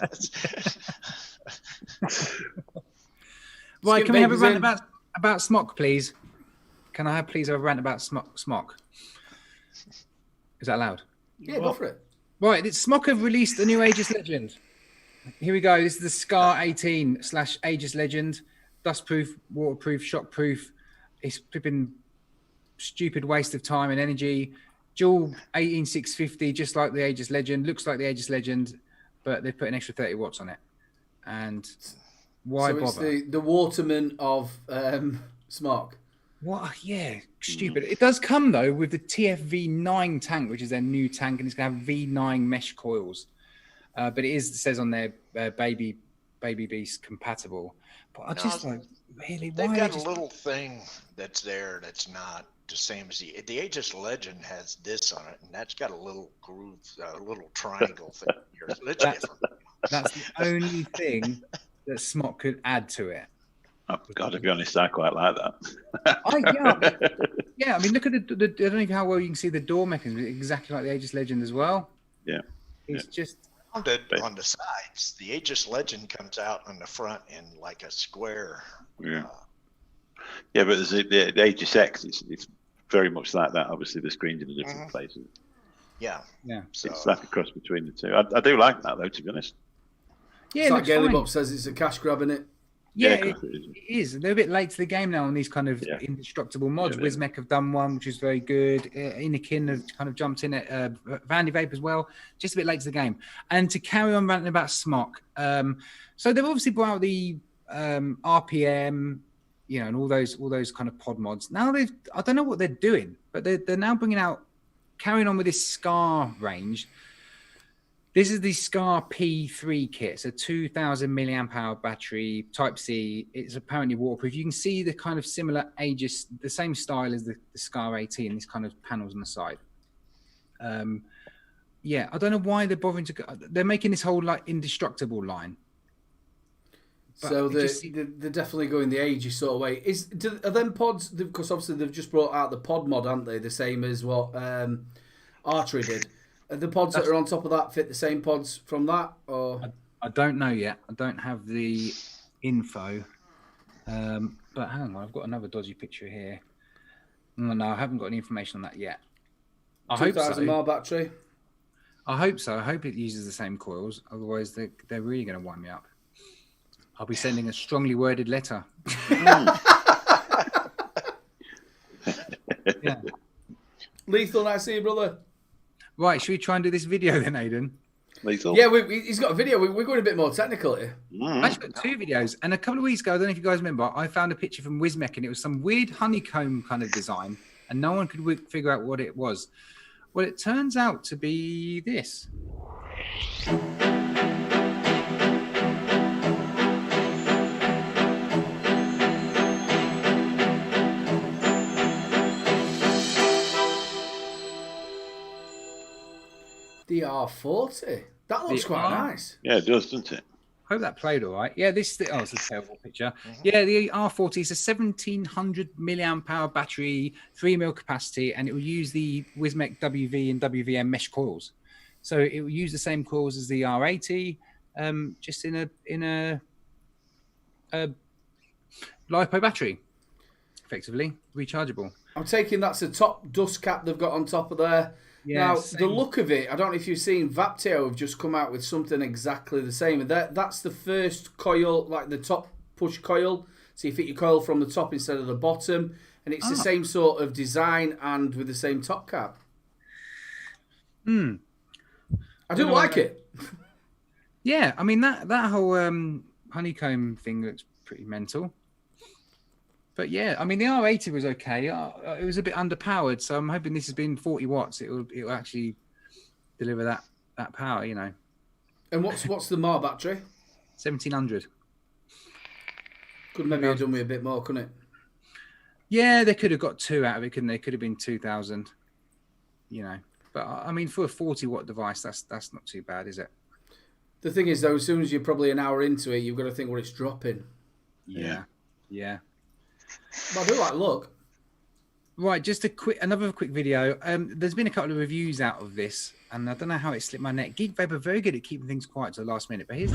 Right, can we have a rant about Smock, please? Can I please have a rant about Smock? Is that allowed? Yeah, go for it. Right, Smock have released a new Aegis Legend. Here we go. This is the Scar 18/Aegis Legend. Dustproof, waterproof, shockproof. It's been stupid waste of time and energy. Dual 18650, just like the Aegis Legend. Looks like the Aegis Legend, but they've put an extra 30 watts on it. And why bother? It's the Waterman of Smock. What? Yeah, stupid. It does come, though, with the TFV9 tank, which is their new tank, and it's going to have V9 mesh coils. But it says on there, Baby Beast compatible. But I just like, really, they've got a little thing that's there that's not the same as the Aegis Legend has this on it, and that's got a little groove, a little triangle thing. That's the only thing that Smock could add to it. Oh, God, to be honest, I quite like that. I mean, look at the I don't know how well you can see the door mechanism, exactly like the Aegis Legend as well. Yeah. It's just... On the sides, the Aegis Legend comes out on the front in like a square. Yeah. But there's the Aegis X. It's very much like that. Obviously, the screen's in a different place. Yeah. So it's like a cross between the two. I do like that, though, to be honest. Yeah, it's like Gaily Bob says, it's a cash grab, isn't it? Yeah, it is. They're a bit late to the game now on these kind of indestructible mods. Wismec have done one, which is very good. Inakin have kind of jumped in at Vandy Vape as well. Just a bit late to the game. And to carry on ranting about Smock, so they've obviously brought out the RPM, and all those kind of pod mods. Now I don't know what they're doing, but they're now carrying on with this Scar range. This is the Scar P3 kit. It's a 2,000 milliamp hour battery, Type C. It's apparently waterproof. You can see the kind of similar Aegis, the same style as the Scar 18, these kind of panels on the side. I don't know why they're bothering to go. They're making this whole like indestructible line. But so they're definitely going the Aegis sort of way. Are them pods, because obviously they've just brought out the pod mod, aren't they? The same as what Archery did. Are the pods that are on top of that fit the same pods from that? Or I don't know yet. I don't have the info. But hang on, I've got another dodgy picture here. No, I haven't got any information on that yet. I hope so. 2,000 mAh battery? I hope so. I hope it uses the same coils. Otherwise, they're really going to wind me up. I'll be sending a strongly worded letter. Yeah. Lethal, nice to see you, brother. Right, should we try and do this video then, Aidan? Lethal? Yeah, he's got a video. We're going a bit more technical here. I've actually got 2 videos. And a couple of weeks ago, I don't know if you guys remember, I found a picture from Wismec and it was some weird honeycomb kind of design and no one could figure out what it was. Well, it turns out to be this. The R40. That looks quite nice. Yeah, it does, doesn't it? Hope that played all right. Yeah, it's a terrible picture. Yeah, the R40 is a 1700 milliamp hour battery, 3 mil capacity, and it will use the Wismec WV and WVM mesh coils. So it will use the same coils as the R80, just in a LiPo battery, effectively rechargeable. I'm taking that's the top dust cap they've got on top of there. Yeah, now, same. the look of it, I don't know if you've seen, Vapteo have just come out with something exactly the same. And that's the first coil, like the top push coil. So you fit your coil from the top instead of the bottom. And it's the same sort of design and with the same top cap. I do like it. Yeah, I mean, that whole honeycomb thing looks pretty mental. But yeah, I mean, the R80 was okay. It was a bit underpowered, so I'm hoping this has been 40 watts. It will actually deliver that power, you know. And what's the more battery? 1700. Could maybe have done with a bit more, couldn't it? Yeah, they could have got 2 out of it, couldn't they? Could have been 2000, you know. But I mean, for a 40 watt device, that's not too bad, is it? The thing is, though, as soon as you're probably an hour into it, you've got to think what it's dropping. Yeah. But I do like the look. Right, just another quick video. There's been a couple of reviews out of this, and I don't know how it slipped my neck. Geek Vape are very good at keeping things quiet to the last minute, but here's.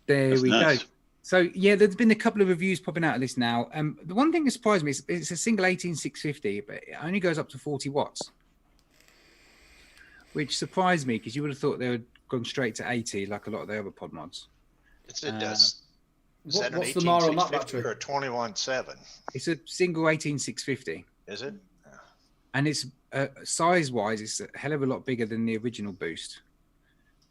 There we go. So, yeah, there's been a couple of reviews popping out of this now. The one thing that surprised me is it's a single 18650, but it only goes up to 40 watts, which surprised me because you would have thought they would gone straight to 80 like a lot of the other pod mods. It does. Is that what's an the more on that 18650 battery? or a 217? It's a single 18650. Is it? And it's size-wise, it's a hell of a lot bigger than the original Boost.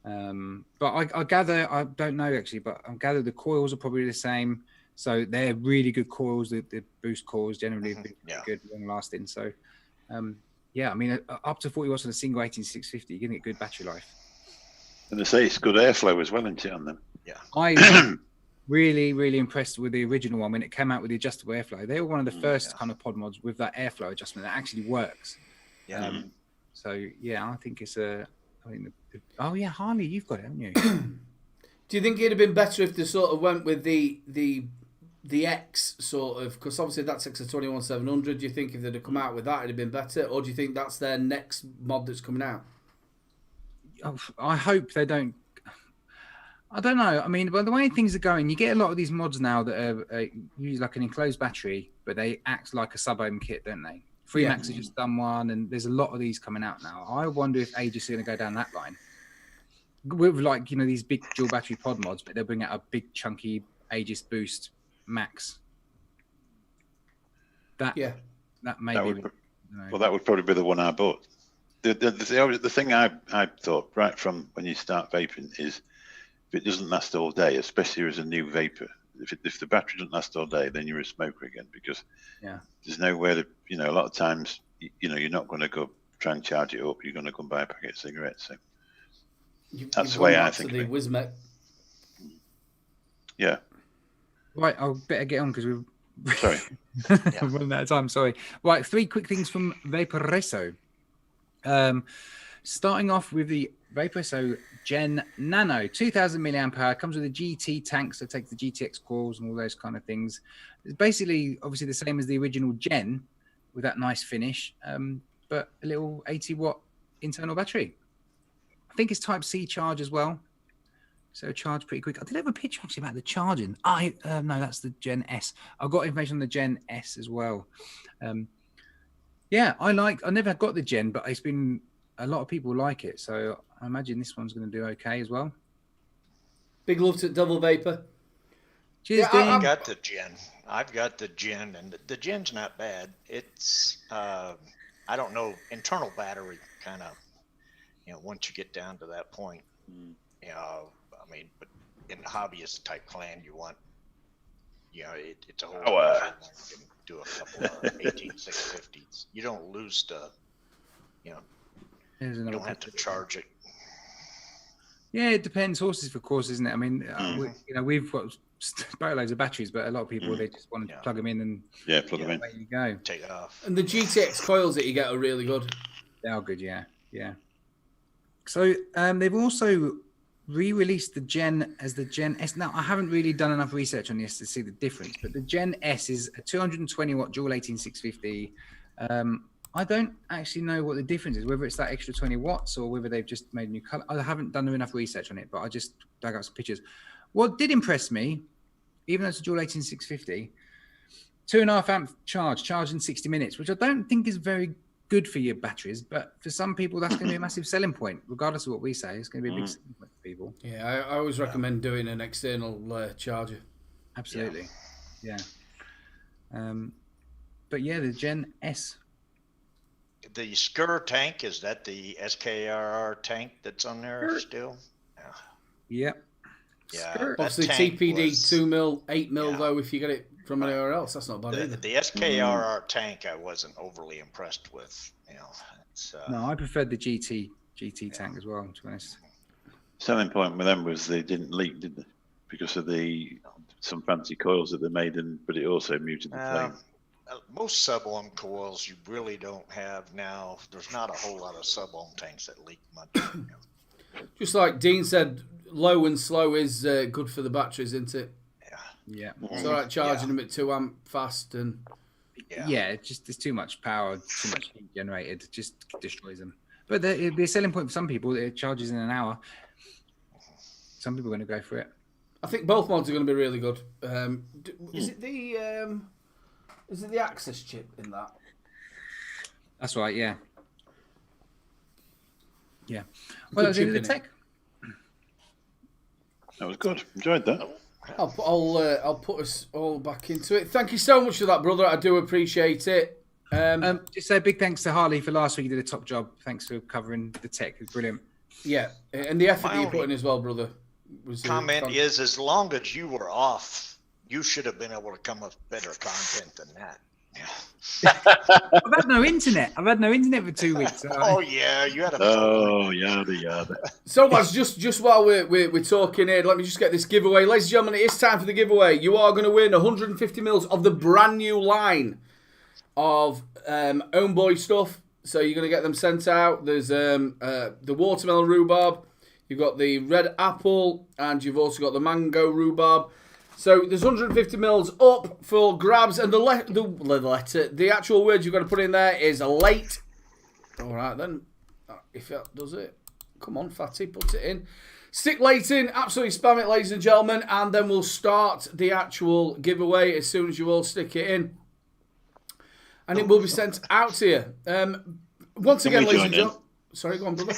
But I gather, I don't know actually, but I gather the coils are probably the same. So they're really good coils. The Boost coils generally have been good, long-lasting. So, yeah, I mean, up to 40 watts on a single 18650, you're going to get good battery life. And they say it's good airflow as well, isn't it, on them? Yeah. I really, really impressed with the original one when it came out with the adjustable airflow. They were one of the first kind of pod mods with that airflow adjustment that actually works. Yeah. So yeah, I think it's oh yeah, Harley, you've got it, haven't you? Do you think it'd have been better if they sort of went with the X sort of, because obviously that's X 21700. Do you think if they'd have come out with that, it'd have been better, or do you think that's their next mod that's coming out? I hope they don't. I don't know. I mean, by the way things are going, you get a lot of these mods now that use like an enclosed battery, but they act like a sub-ohm kit, don't they? Freemax has just done one, and there's a lot of these coming out now. I wonder if Aegis are going to go down that line with, like, you know, these big dual battery pod mods, but they'll bring out a big chunky Aegis Boost Max. That may be. Well, that would probably be the one I bought. The thing I thought right from when you start vaping is, if it doesn't last all day, especially as a new vapor, if the battery doesn't last all day, then you're a smoker again, because there's nowhere to, you know, a lot of times, you know, you're not going to go try and charge it up. You're going to come buy a packet of cigarettes. So that's the way I think of it. Wismec. Yeah. Right, I'll better get on because we're sorry. I'm running out of time. Sorry. Right, 3 quick things from Vaporesso. Starting off with the Vaporesso Gen Nano, 2000 milliamp hour, comes with a GT tank, so takes the GTX coils and all those kind of things. It's basically, obviously, the same as the original Gen, with that nice finish, but a little 80 watt internal battery. I think it's Type C charge as well, so charge pretty quick. I did have a picture actually about the charging. No, that's the Gen S. I've got information on the Gen S as well. Yeah, I never got the Gen, but it's been, a lot of people like it, so I imagine this one's going to do okay as well. Big love to Double Vapor. Cheers, Dean. I've got the Gen, and the Gen's not bad. It's, I don't know, internal battery kind of, you know, once you get down to that point, you know, I mean, but in the hobbyist type clan, you want, you know, it's a whole lot. You can do a couple of 18650s. You don't lose the, you know, you don't have to charge it. Yeah, it depends. Horses for course, isn't it? I mean, we've got boatloads of batteries, but a lot of people they just want to plug them in and plug them in. There you go. Take it off. And the GTX coils that you get are really good. They are good, yeah. So they've also re-released the Gen as the Gen S. Now, I haven't really done enough research on this to see the difference, but the Gen S is a 220 watt dual 18650. I don't actually know what the difference is, whether it's that extra 20 watts or whether they've just made a new color. I haven't done enough research on it, but I just dug out some pictures. What did impress me, even though it's a dual 18650, 2.5 amp charge in 60 minutes, which I don't think is very good for your batteries, but for some people that's going to be a massive selling point. Regardless of what we say, it's going to be a big selling point for people. Yeah, I always recommend doing an external charger. Absolutely, yeah. But yeah, the Gen S. The Skur tank, is that the SKRR tank that's on there still? Yep. Yeah. Obviously, TPD 2 mil, 8 mil though. If you get it from anywhere else, that's not bad either. The SKRR tank, I wasn't overly impressed with. No, I preferred the GT tank as well. To be honest. Selling point with them was they didn't leak, did they? Because of some fancy coils that they made, but it also muted the flame. Most sub-ohm coils you really don't have now. There's not a whole lot of sub-ohm tanks that leak much. Just like Dean said, low and slow is good for the batteries, isn't it? Yeah. It's all right charging them at 2 amp fast and. Yeah, just there's too much power, too much heat generated, it just destroys them. But it'd be a selling point for some people. It charges in an hour. Some people are going to go for it. I think both mods are going to be really good. Is it the Axis chip in that? That's right. Yeah. Yeah. Well, that's the tech. That was good. Enjoyed that. I'll put us all back into it. Thank you so much for that, brother. I do appreciate it. Just say a big thanks to Harley for last week. You did a top job. Thanks for covering the tech. It was brilliant. Yeah, and the effort that you put in as well, brother. Comment is, as long as you were off, you should have been able to come up with better content than that. I've had no internet. For 2 weeks. Oh yeah, you had a. Oh yada. So much. Just while we're talking here, let me just get this giveaway, ladies and gentlemen. It is time for the giveaway. You are going to win 150 mils of the brand new line of Own Boy stuff. So you're going to get them sent out. There's the watermelon rhubarb. You've got the red apple, and you've also got the mango rhubarb. So there's 150 mils up for grabs, and the actual word you've got to put in there is late. All right then, if that does it, come on, fatty, put it in. Stick late in, absolutely spam it, ladies and gentlemen, and then we'll start the actual giveaway as soon as you all stick it in, and it will be sent out to you. Once again, ladies and gentlemen. Sorry, go on, brother.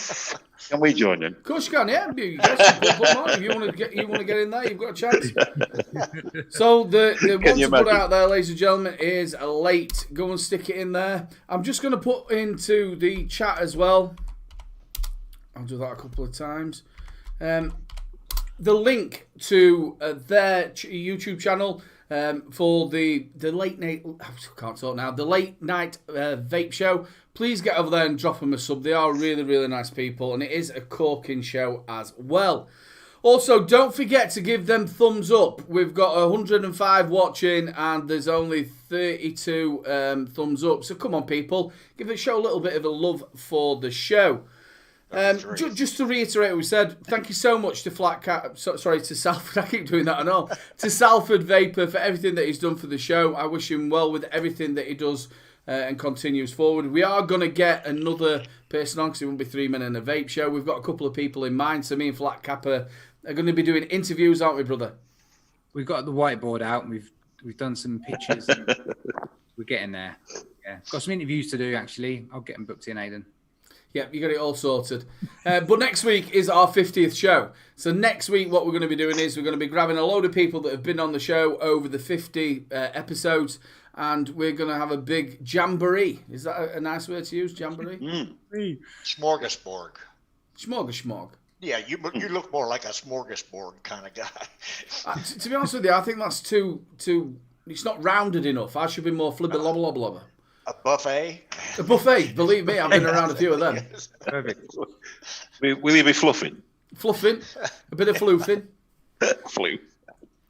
Can we join in? Of course you can, yeah. If you want to get in there, you've got a chance. So the one to put out there, ladies and gentlemen, is a late. Go and stick it in there. I'm just going to put into the chat as well. I'll do that a couple of times. The link to their YouTube channel for the late night. I can't talk now. The late night vape show. Please get over there and drop them a sub. They are really, really nice people, and it is a corking show as well. Also, don't forget to give them thumbs up. We've got 105 watching, and there's only 32 thumbs up. So come on, people, give the show a little bit of a love for the show. Just to reiterate what we said, thank you so much to to Salford. I keep doing that and all. To Salford Vapor for everything that he's done for the show. I wish him well with everything that he does and continues forward. We are going to get another person on because it won't be 3 men in a vape show. We've got a couple of people in mind. So me and Flat Kappa are going to be doing interviews, aren't we, brother? We've got the whiteboard out and we've done some pictures. And we're getting there. Yeah, got some interviews to do actually. I'll get them booked in, Aidan. Yep, you got it all sorted. But next week is our 50th show. So next week what we're going to be doing is we're going to be grabbing a load of people that have been on the show over the 50 episodes, and we're going to have a big jamboree. Is that a nice word to use, jamboree? Smorgasbord. Smorgasbord. Yeah, you look more like a smorgasbord kind of guy. To be honest with you, I think that's too. It's not rounded enough. I should be more flibber-lobber-lobber. A buffet? A buffet, believe me, I've been around a few of them. Perfect. Will you be fluffing? Fluffing. A bit of floofing. Flu.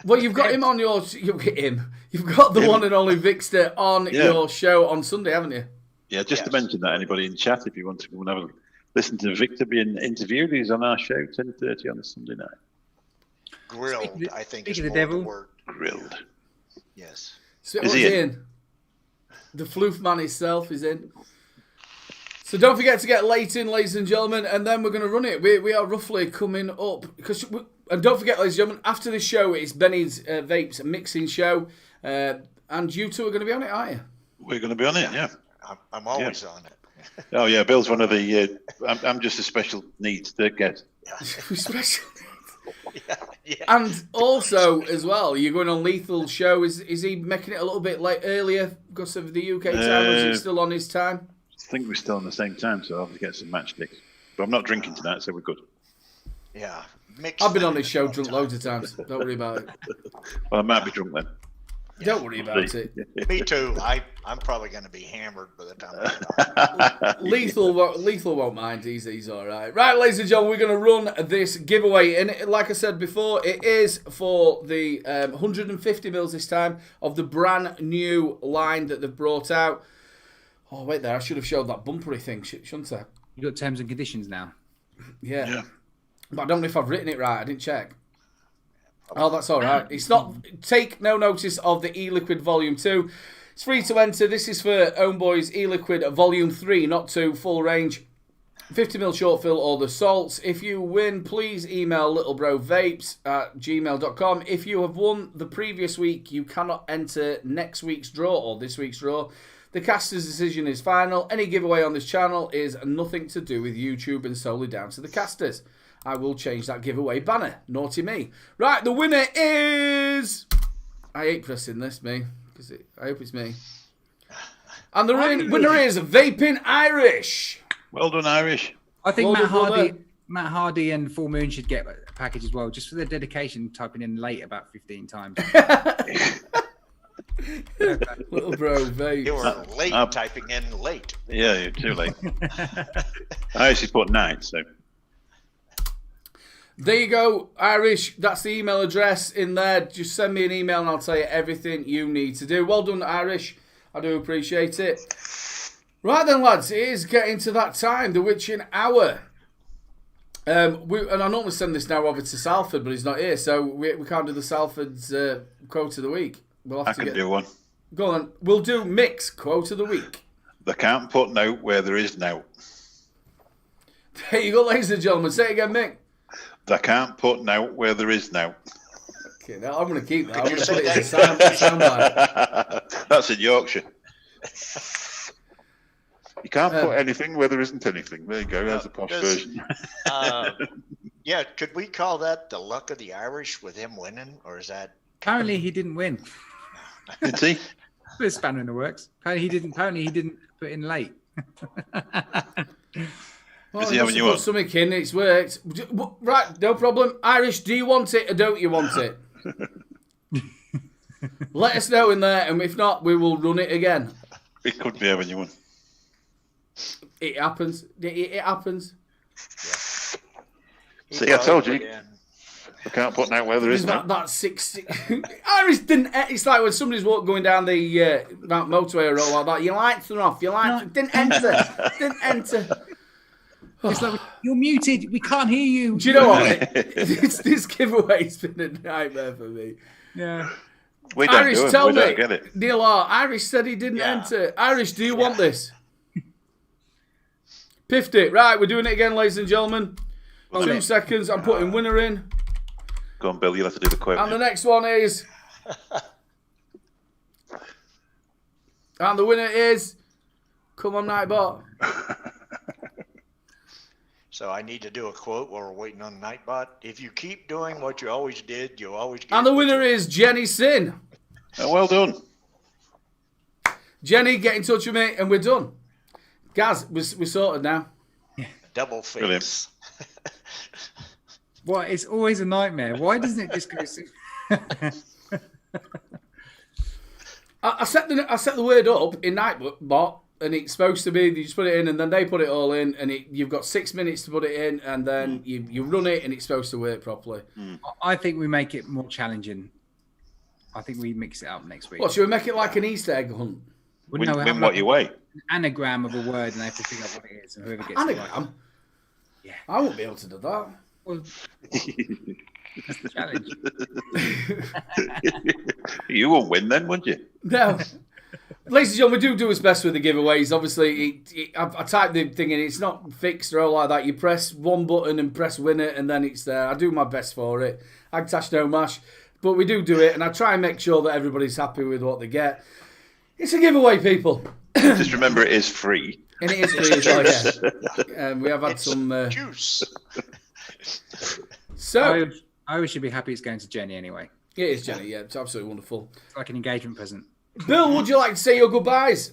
Well, you've got him on your... You've got the one and only Vixter on your show on Sunday, haven't you? Yeah, just to mention that, anybody in chat, if you want to go and have a listen to Victor being interviewed, he's on our show, 10:30 on a Sunday night. Grilled, I think is speaking of more the devil. the word. Grilled. Yes. So Is what's he in? The floof man himself is in. So don't forget to get late in, ladies and gentlemen, and then we're going to run it. We are roughly coming up. And don't forget, ladies and gentlemen, after the show, it's Benny's Vapes mixing show. And you two are going to be on it, aren't you? We're going to be on it, yeah. I'm always on it. Oh, yeah, Bill's one of the... I'm just a special needs guest. Special. Yeah. And also, as well, you're going on Lethal's show. Is he making it a little bit earlier because of the UK time, or is he still on his time? I think we're still on the same time, so I'll have to get some matchsticks. But I'm not drinking tonight, so we're good. Yeah. I've been on this show drunk loads of times. Don't worry about it. Well, I might be drunk then. Don't worry about it. Me too. I'm probably going to be hammered by the time I get on. Lethal won't mind. He's all right. Right, ladies and gentlemen, we're going to run this giveaway. And like I said before, it is for the 150 mils this time of the brand new line that they've brought out. Oh, wait there. I should have showed that bumpery thing, shouldn't I? You got terms and conditions now. Yeah. But I don't know if I've written it right. I didn't check. Oh, that's all right. It's not. Take no notice of the e-liquid volume 2. It's free to enter. This is for Homeboys e-liquid volume 3, not 2, full range. 50ml short fill or the salts. If you win, please email littlebrofapes@gmail.com. If you have won the previous week, you cannot enter next week's draw or this week's draw. The caster's decision is final. Any giveaway on this channel is nothing to do with YouTube and solely down to the casters. I will change that giveaway banner. Naughty me. Right, the winner is... I hate pressing this, me. I hope it's me. And the winner is Vaping Irish. Well done, Irish. I think Well Matt Hardy and Full Moon should get a package as well, just for their dedication, typing in late about 15 times. Little bro, Vape. You were late typing in late. Yeah, you're too late. I actually put 9, so... There you go, Irish. That's the email address in there. Just send me an email and I'll tell you everything you need to do. Well done, Irish. I do appreciate it. Right then, lads, it is getting to that time, the witching hour. And I normally send this now over to Salford, but he's not here, so we can't do the Salford's quote of the week. We'll have I can do one. Go on. We'll do Mick's quote of the week. They can't put note where there is no. There you go, ladies and gentlemen. Say it again, Mick. They can't put note where there is no. Okay, now I'm going to keep that. I'm Could going you to put say it as a soundbite. That's in Yorkshire. You can't put anything where there isn't anything. There you go. There's the posh version. Yeah, could we call that the luck of the Irish with him winning, or is that? Apparently, he didn't win. Did he? Put a spanner in the works. Apparently, he didn't put in late. Well, Is he having you put on? something in, it's worked. Right, no problem. Irish, do you want it or don't you want it? Let us know in there, and if not, we will run it again. It could be having you on. It happens. It happens. He See, I told probably you. put in- I can't put note where there is no. That 60. Irish didn't. It's like when somebody's going down the motorway or all like that. Your lights are off. Your lights didn't enter. Didn't enter. It's like, you're muted. We can't hear you. Do you know what? This giveaway's been a nightmare for me. Yeah. We don't Irish, do it. tell We me. don't get it. Neil R. Irish said he didn't enter. Irish, do you want this? Piffed it. Right, we're doing it again, ladies and gentlemen. 2 seconds. I'm putting winner in. Go on, Bill. You'll have to do the quote. And the next one is... and the winner is... Come on, Nightbot. So I need to do a quote while we're waiting on Nightbot. If you keep doing what you always did, you always get. And the winner is Jenny Sin. Oh, well done. Jenny, get in touch with me and we're done. Gaz, we're sorted now. Double face. Brilliant. Well, it's always a nightmare. Why doesn't it just go? I set the word up in Nightbot and it's supposed to be you just put it in, and then they put it all in, and you've got 6 minutes to put it in, and then you run it, and it's supposed to work properly. I think we make it more challenging. I think we mix it up next week. What, should we make it like an Easter egg hunt? Win what you weigh. An anagram of a word, and they have to figure out what it is, and whoever gets Anagram? it. Yeah. I won't be able to do that. Well, that's the challenge. You won't win then, won't you? No. Ladies and gentlemen, we do his best with the giveaways. Obviously, I typed the thing in. It's not fixed or all like that. You press one button and press win it, and then it's there. I do my best for it. Agtash no mash. But we do it, and I try and make sure that everybody's happy with what they get. It's a giveaway, people. Just remember, it is free. And it is free as well, yeah. We have had some... juice. So... I always should be happy it's going to Jenny anyway. It is, Jenny, yeah. It's absolutely wonderful. It's like an engagement present. Bill, would you like to say your goodbyes?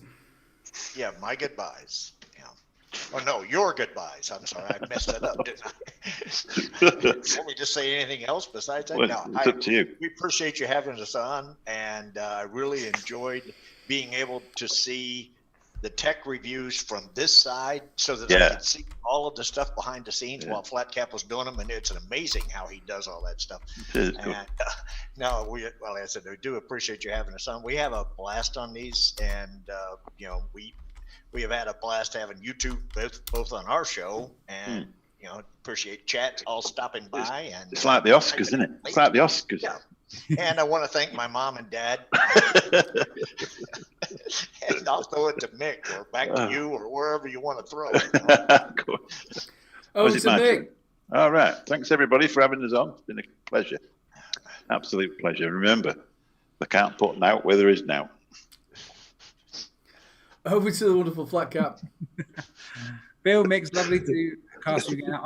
Yeah, my goodbyes. Yeah. Oh, no, your goodbyes. I'm sorry, I messed it up, didn't I? Want me to say anything else besides that? Well, No, it's up to you. We appreciate you having us on, and I really enjoyed being able to see the tech reviews from this side so that I could see all of the stuff behind the scenes while Flat Cap was doing them, and it's amazing how he does all that stuff. It is cool. And no, well, I said, I do appreciate you having us on. We have a blast on these, and we have had a blast having you two both on our show, and appreciate chat all stopping by. And it's like the Oscars, isn't it? It's like the Oscars. Yeah. And I want to thank my mom and dad. And I'll throw it to Mick or back to you or wherever you want to throw it. Cool. Over to Mick. All right. Thanks, everybody, for having us on. It's been a pleasure. Absolute pleasure. Remember, they can't put out where there is now. Over to the wonderful Flat Cap. Bill, Mick's lovely to cast you again.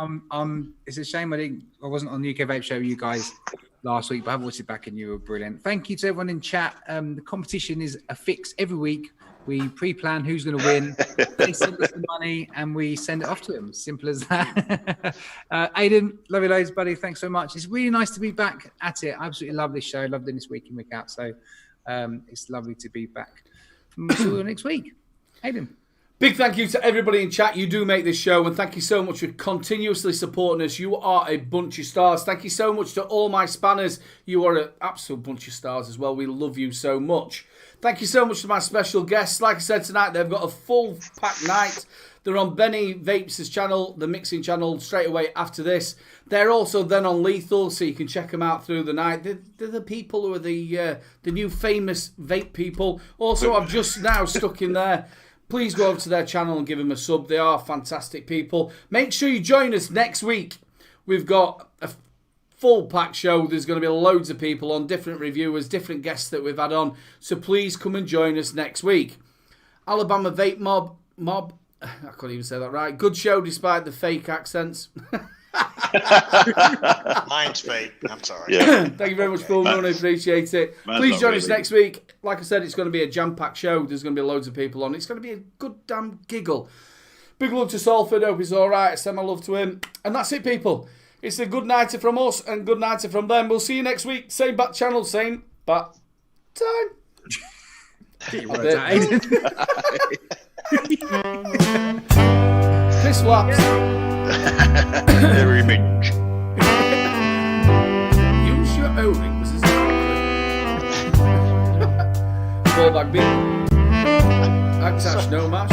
It's a shame I wasn't on the UK Vape Show with you guys last week, but I've watched it back and you were brilliant. Thank you to everyone in chat. The competition is a fix every week. We pre-plan who's going to win. They send us the money and we send it off to them. Simple as that. Aidan, love you loads, buddy. Thanks so much. It's really nice to be back at it. I absolutely love this show. Love doing this week in, week out. So it's lovely to be back. Until next week. Aidan. Big thank you to everybody in chat. You do make this show, and thank you so much for continuously supporting us. You are a bunch of stars. Thank you so much to all my spanners. You are an absolute bunch of stars as well. We love you so much. Thank you so much to my special guests. Like I said tonight, they've got a full pack night. They're on Benny Vapes' channel, the mixing channel, straight away after this. They're also then on Lethal, so you can check them out through the night. They're the people who are the new famous vape people. Also, I've just now stuck in there. Please go over to their channel and give them a sub. They are fantastic people. Make sure you join us next week. We've got a full pack show. There's going to be loads of people on, different reviewers, different guests that we've had on. So please come and join us next week. Alabama Vape Mob. I can't even say that right. Good show despite the fake accents. Mine's fake. I'm sorry. Yeah. Thank you very much, Paul. I appreciate it. Please join us next week. Like I said, it's going to be a jam-packed show. There's going to be loads of people on. It's going to be a good damn giggle. Big love to Salford. Hope he's all right. Send my love to him. And that's it, people. It's a good nighter from us and good nighter from them. We'll see you next week. Same bat channel, same bat time. Chris Flaps. Very much. Use your O-rings as a Ballback beat. Agtash no mash.